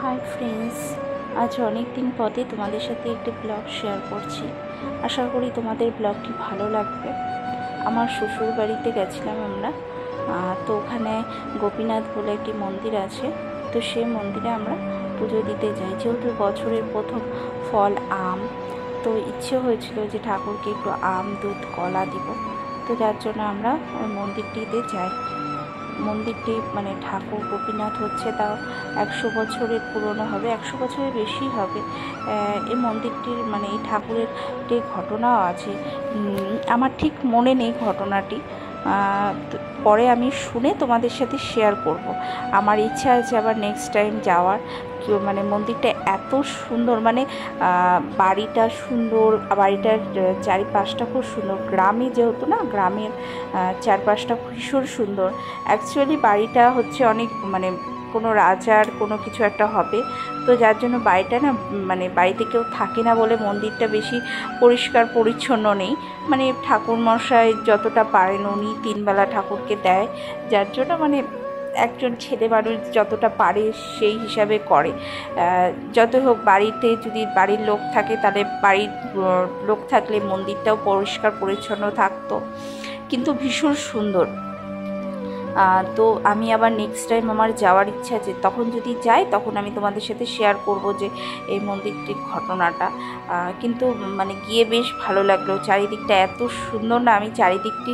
Hi friends, আজ অনেক দিন পরে তোমাদের সাথে একটি ব্লগ শেয়ার করছি। আশা করি তোমাদের ব্লগটি ভালো লাগবে। আমার শ্বশুর বাড়িতে গেছিলাম আমরা, তো ওখানে গোপীনাথ বলে একটি মন্দির আছে। তো সেই মন্দিরে আমরা পুজো দিতে যাই। যেহেতু বছরের প্রথম ফল আম, তো ইচ্ছে হয়েছিল যে ঠাকুরকে একটু আম, দুধ, কলা দিব। তো যার জন্য আমরা ওই মন্দিরটিতে যাই। মন্দিরটি মানে ঠাকুর গোপীনাথ হচ্ছে তাও 100 বছরের পুরনো হবে, 100 বছরের বেশি হবে। এই মন্দিরটির মানে এই ঠাকুরের একটি ঘটনাও আছে। আমার ঠিক মনে নেই ঘটনাটি, পরে আমি শুনে তোমাদের সাথে শেয়ার করব। আমার ইচ্ছা আছে আবার নেক্সট টাইম যাওয়ার। মানে মন্দিরটা এত সুন্দর, মানে বাড়িটা সুন্দর, বাড়িটার চারিপাশটা খুব সুন্দর। গ্রামে যেহেতু না, গ্রামের চারপাশটা ভীষণ সুন্দর। অ্যাকচুয়ালি বাড়িটা হচ্ছে অনেক মানে কোনো রাজার কোনো কিছু একটা হবে, তো যার জন্য বাড়িটা না মানে বাড়িতে কেউ থাকে না বলে মন্দিরটা বেশি পরিষ্কার পরিচ্ছন্ন নেই। মানে ঠাকুরমশাই যতটা পারেন উনি 3 বেলা ঠাকুরকে দেয়, যার জন্য মানে একজন ছেলে মানুষ যতটা পারে সেই হিসাবে করে। যত হোক বাড়িতে যদি বাড়ির লোক থাকে তাহলে বাড়ির লোক থাকলে মন্দিরটাও পরিষ্কার পরিচ্ছন্ন থাকতো, কিন্তু ভীষণ সুন্দর। তো আমি আবার নেক্সট টাইম আমার যাওয়ার ইচ্ছা আছে, তখন যদি যাই তখন আমি তোমাদের সাথে শেয়ার করব যে এই মন্দিরটির ঘটনাটা। কিন্তু মানে গিয়ে বেশ ভালো লাগলো, চারিদিকটা এত সুন্দর না। আমি চারিদিকটি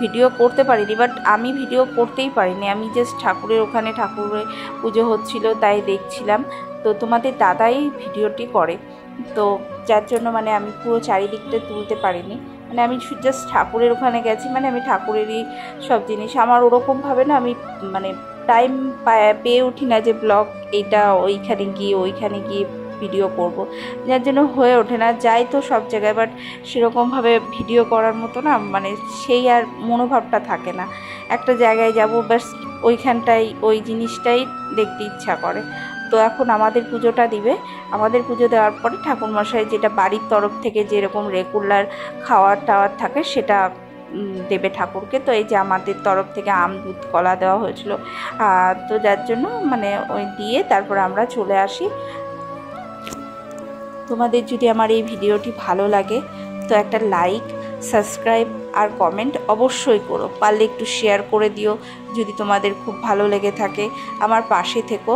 ভিডিও করতে পারিনি, বাট আমি ভিডিও করতেই পারিনি, আমি জাস্ট ঠাকুরের ওখানে ঠাকুরের পুজো হচ্ছিল তাই দেখছিলাম। তো তোমাদের দাদাই ভিডিওটি করে, তো যার জন্য মানে আমি পুরো চারিদিকটা তুলতে পারিনি। মানে আমি জাস্ট ঠাকুরের ওখানে গেছি, মানে আমি ঠাকুরেরই সব জিনিস আমার ওরকমভাবে না আমি মানে টাইম পেয়ে উঠি না যে ব্লগ এইটা ওইখানে গিয়ে ভিডিও করব, যার জন্য হয়ে ওঠে না। যাই তো সব জায়গায়, বাট সেরকমভাবে ভিডিও করার মতো না মানে সেই আর মনোভাবটা থাকে না। একটা জায়গায় যাব ব্যাস ওইখানটাই ওই জিনিসটাই দেখতে ইচ্ছা করে। তো এখন আমাদের পুজোটা দিবে, আমাদের পুজো দেওয়ার পরে ঠাকুরমশাই যেটা বাড়ির তরফ থেকে যেরকম রেগুলার খাওয়ার টাওয়ার থাকে সেটা দেবে ঠাকুরকে। তো এই যে আমাদের তরফ থেকে আম, দুধ, কলা দেওয়া হয়েছিল, তো যার জন্য মানে ওই দিয়ে তারপর আমরা চলে আসি। তোমাদের যদি আমার এই ভিডিওটি ভালো লাগে তো একটা লাইক, সাবস্ক্রাইব আর কমেন্ট অবশ্যই করো, পারলে একটু শেয়ার করে দিও যদি তোমাদের খুব ভালো লেগে থাকে। আমার পাশে থেকো।